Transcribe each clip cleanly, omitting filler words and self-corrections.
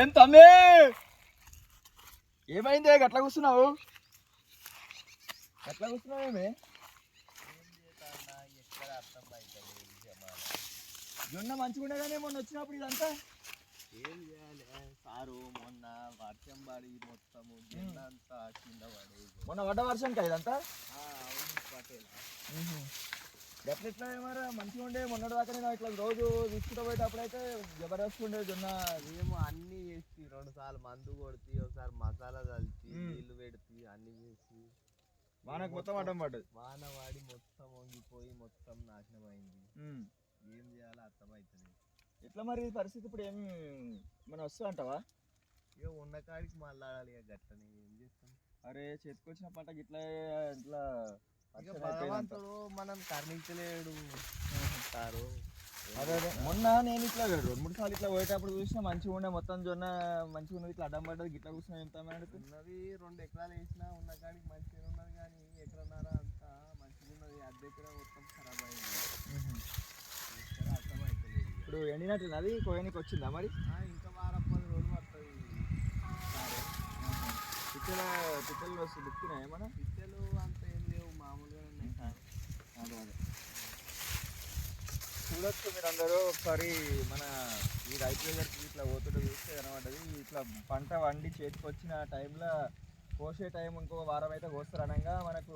ఏం తమ్మి ఏమైంది గట్లా కూర్చున్నావు? గట్లా కూర్చున్నావు ఏమే? జొన్న మంచిగా ఉండగానే మొన్న వచ్చినప్పుడు ఇదంతా ఏం చేయాలి సారు? మొన్న వర్షం పడి మొత్తము జొన్న అంతా కింద పడి మొన్న పడ్డ వర్షానికి ఇదంతా అవును పటేలా గట్లెట్లా మరి మంచిగా ఉండే మొన్నటి దాకా నేను ఇట్లా రోజు తీసుకుంటూ పోయేటప్పుడైతే జబర్దస్త్ ఉండే జొన్న. మేము అన్నీ చేసి 2 సార్లు మందు కొడితే ఒకసారి మసాలా కలిపి నీళ్లు పెడితే అన్నీ చేసి వానకు మొత్తం అడ్డం పడ్డది. వాన వాడి మొత్తం వంగిపోయి మొత్తం నాశనం అయింది. ఏం చేయాలో అర్థమవుతుంది. ఎట్లా మరి పరిస్థితి ఇప్పుడు ఏం మన వస్తా అంటావా? ఇక ఉన్న కాడికి మళ్ళాడాలి ఇక గట్టని ఏం చేస్తాం. అరే చేతికొచ్చిన పంట గిట్లా ఇట్లా ఇక భగవంతుడు మనం కర్ణించలేడు సారు. అదే అదే మొన్న నేను ఇట్లా 2-3 సార్లు ఇట్లా పోయేటప్పుడు చూసినా మంచిగా ఉండే మొత్తం జొన్న మంచిగా ఉన్నది. ఇట్లా అడ్డం పడ్డది గిట్లా కూర్చున్నా ఎంత ఉన్నది 2 ఎకరాలు వేసినా ఉన్న కాడికి మంచిగా ఉన్నది. కానీ ఎకరన్నర అంతా మంచిగా ఉన్నది. అర్ధ ఎకరా మొత్తం ఖరాబ్ అయింది. అర్థమవుతలేదు. ఇప్పుడు ఎండినట్టు అది కోయనికి వచ్చిందా మరి? ఇంకా వారం 10 రోజులు పడుతుంది. పిట్టలు వస్తే దుక్కున్నాయి ఏమన్నా? పిట్టెలు అంత ఏం లేవు, మామూలుగా ఉన్నాయి సార్. అదే అదే చూడొచ్చు మీరు అందరూ ఒకసారి. మన ఈ రైతు దగ్గరికి ఇట్లా పోతుంటే చూస్తే కనబడ్డది. ఇట్లా పంట వండి చేతికి వచ్చిన టైంలో కోసే టైం ఇంకో వారం అయితే కోస్తారు అనగా మనకు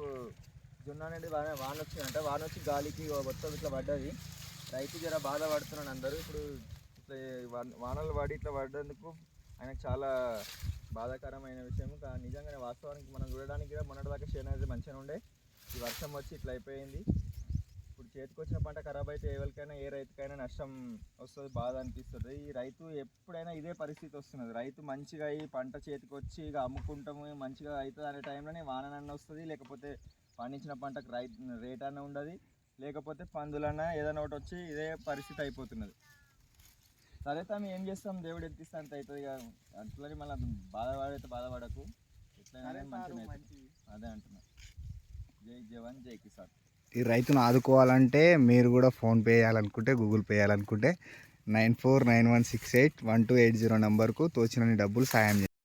జొన్న అనేది వాన వచ్చిందంట. వాన వచ్చి గాలికి మొత్తం ఇట్లా పడ్డది. రైతు జర బాధపడుతున్నాను అందరూ. ఇప్పుడు ఇట్లా వానలు పడి ఇట్లా పడ్డందుకు ఆయనకు చాలా బాధాకరమైన విషయం. నిజంగానే వాస్తవానికి మనం చూడడానికి కూడా మొన్నటిదాకా చేను అయితే మంచిగా ఉండే, ఈ వర్షం వచ్చి ఇట్లా అయిపోయింది. ఇప్పుడు చేతికి వచ్చిన పంట ఖరాబ్ అయితే ఎవరికైనా ఏ రైతుకైనా నష్టం వస్తుంది, బాధ అనిపిస్తుంది. ఈ రైతు ఎప్పుడైనా ఇదే పరిస్థితి వస్తున్నది. రైతు మంచిగా ఈ పంట చేతికి వచ్చి ఇక అమ్ముకుంటాము మంచిగా అవుతుంది అనే టైంలోనే వాననన్న వస్తుంది, లేకపోతే పండించిన పంటకు రేట్ అన్న ఉండదు, లేకపోతే పందులన్నా ఏదైనా ఒకటి వచ్చి ఇదే పరిస్థితి అయిపోతున్నది. సరే తమ్మి ఏం చేస్తాం, దేవుడు ఎత్తిస్తే అంత అవుతుంది. ఇక అట్లని మళ్ళీ బాధపడైతే బాధపడకు, ఎట్లయినా మంచిగా అదే అంటున్నా. జై జవాన్ జై కిసాన్. ఈ రైతును ఆదుకోవాలంటే మీరు కూడా ఫోన్పే చేయాలనుకుంటే, గూగుల్ పే చేయాలనుకుంటే 9491681280 నెంబర్కు తోచినన్ని డబ్బులు సాయం చేయండి.